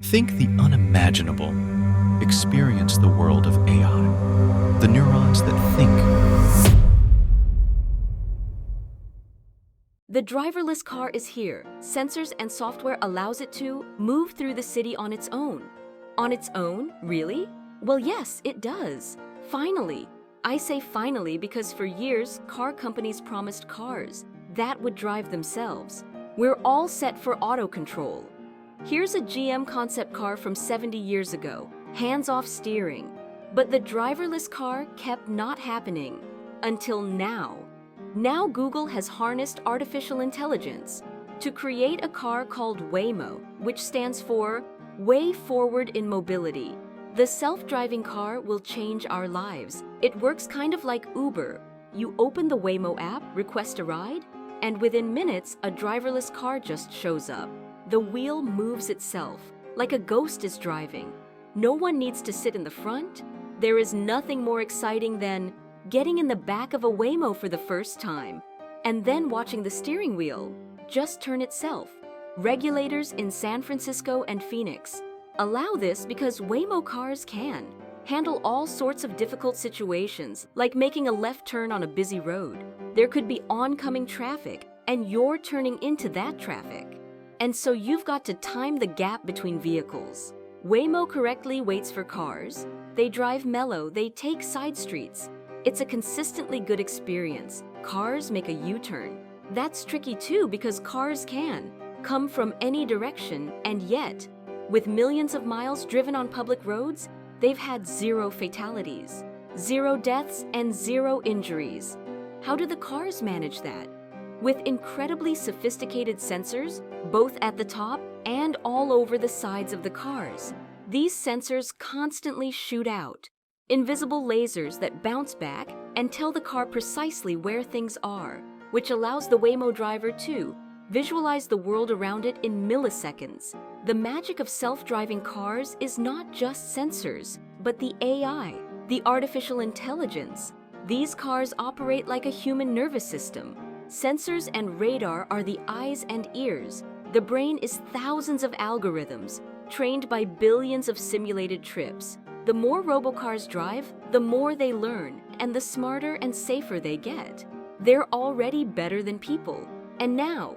Think the unimaginable. Experience the world of AI. The neurons that think. The driverless car is here. Sensors and software allows it to move through the city on its own. On its own? Really? Well, yes, it does. Finally. I say finally because for years, car companies promised cars that would drive themselves. We're all set for auto control. Here's a GM concept car from 70 years ago, hands-off steering. But the driverless car kept not happening until now. Now Google has harnessed artificial intelligence to create a car called Waymo, which stands for Way Forward in Mobility. The self-driving car will change our lives. It works kind of like Uber. You open the Waymo app, request a ride, and within minutes, a driverless car just shows up. The wheel moves itself, like a ghost is driving. No one needs to sit in the front. There is nothing more exciting than getting in the back of a Waymo for the first time, and then watching the steering wheel just turn itself. Regulators in San Francisco and Phoenix allow this because Waymo cars can handle all sorts of difficult situations, like making a left turn on a busy road. There could be oncoming traffic, and you're turning into that traffic. And so you've got to time the gap between vehicles. Waymo correctly waits for cars. They drive mellow, they take side streets. It's a consistently good experience. Cars make a U-turn. That's tricky too because cars can come from any direction, and yet, with millions of miles driven on public roads, they've had 0 fatalities, 0 deaths, and 0 injuries. How do the cars manage that? With incredibly sophisticated sensors, both at the top and all over the sides of the cars. These sensors constantly shoot out invisible lasers that bounce back and tell the car precisely where things are, which allows the Waymo driver to visualize the world around it in milliseconds. The magic of self-driving cars is not just sensors, but the AI, the artificial intelligence. These cars operate like a human nervous system. Sensors and radar are the eyes and ears. The brain is thousands of algorithms, trained by billions of simulated trips. The more robocars drive, the more they learn, and the smarter and safer they get. They're already better than people. And now,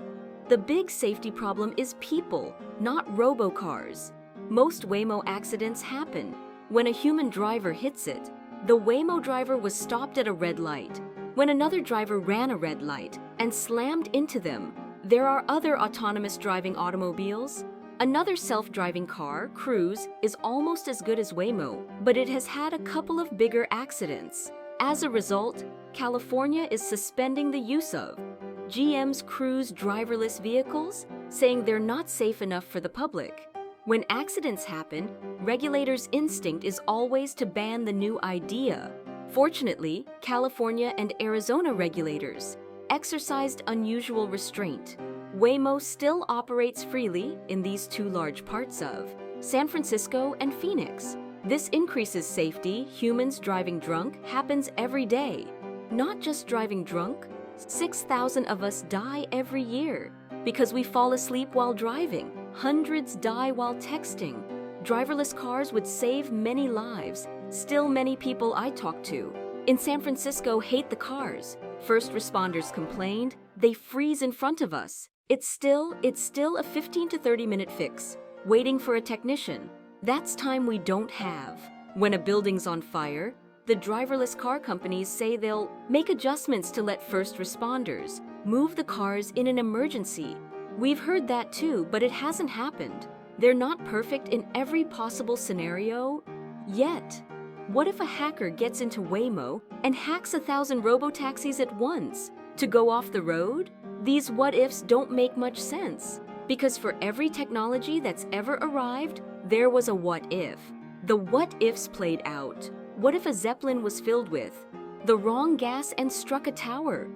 the big safety problem is people, not robocars. Most Waymo accidents happen when a human driver hits it. The Waymo driver was stopped at a red light when another driver ran a red light and slammed into them. There are other autonomous driving automobiles. Another self-driving car, Cruise, is almost as good as Waymo, but it has had a couple of bigger accidents. As a result, California is suspending the use of GM's Cruise driverless vehicles, saying they're not safe enough for the public. When accidents happen, regulators' instinct is always to ban the new idea. Fortunately, California and Arizona regulators exercised unusual restraint. Waymo still operates freely in these 2 large parts of San Francisco and Phoenix. This increases safety. Humans driving drunk happens every day. Not just driving drunk, 6,000 of us die every year because we fall asleep while driving. Hundreds die while texting. Driverless cars would save many lives. Still, many people I talk to in San Francisco hate the cars. First responders complained, they freeze in front of us. It's still a 15 to 30 minute fix, waiting for a technician. That's time we don't have. When a building's on fire, the driverless car companies say they'll make adjustments to let first responders move the cars in an emergency. We've heard that too, but it hasn't happened. They're not perfect in every possible scenario yet. What if a hacker gets into Waymo and hacks 1,000 robotaxis at once to go off the road? These what-ifs don't make much sense, because for every technology that's ever arrived, there was a what-if. The what-ifs played out. What if a Zeppelin was filled with the wrong gas and struck a tower?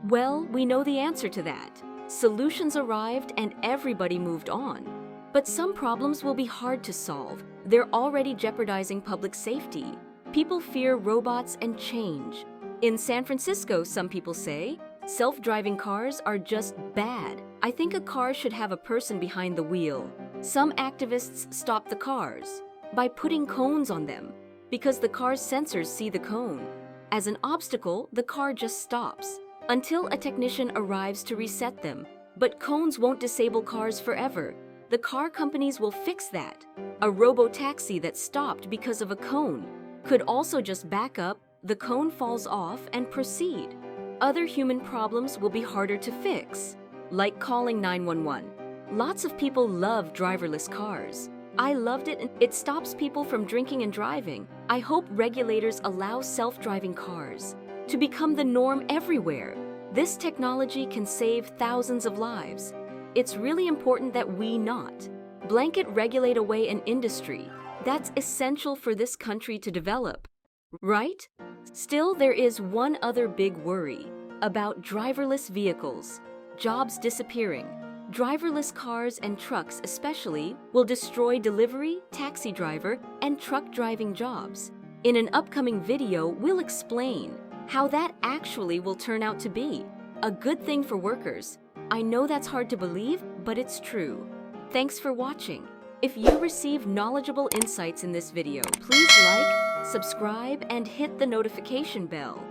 Well, we know the answer to that. Solutions arrived and everybody moved on. But some problems will be hard to solve. They're already jeopardizing public safety. People fear robots and change. In San Francisco, some people say, self-driving cars are just bad. I think a car should have a person behind the wheel. Some activists stop the cars by putting cones on them because the car's sensors see the cone. As an obstacle, the car just stops until a technician arrives to reset them. But cones won't disable cars forever. The car companies will fix that. A robo-taxi that stopped because of a cone could also just back up, the cone falls off, and proceed. Other human problems will be harder to fix, like calling 911. Lots of people love driverless cars. I loved it, and it stops people from drinking and driving. I hope regulators allow self-driving cars to become the norm everywhere. This technology can save thousands of lives. It's really important that we not blanket regulate away an industry that's essential for this country to develop, right? Still, there is one other big worry about driverless vehicles, jobs disappearing. Driverless cars and trucks especially will destroy delivery, taxi driver, and truck driving jobs. In an upcoming video, we'll explain how that actually will turn out to be. A good thing for workers. I know that's hard to believe, but it's true. Thanks for watching. If you receive knowledgeable insights in this video, please like, subscribe, and hit the notification bell.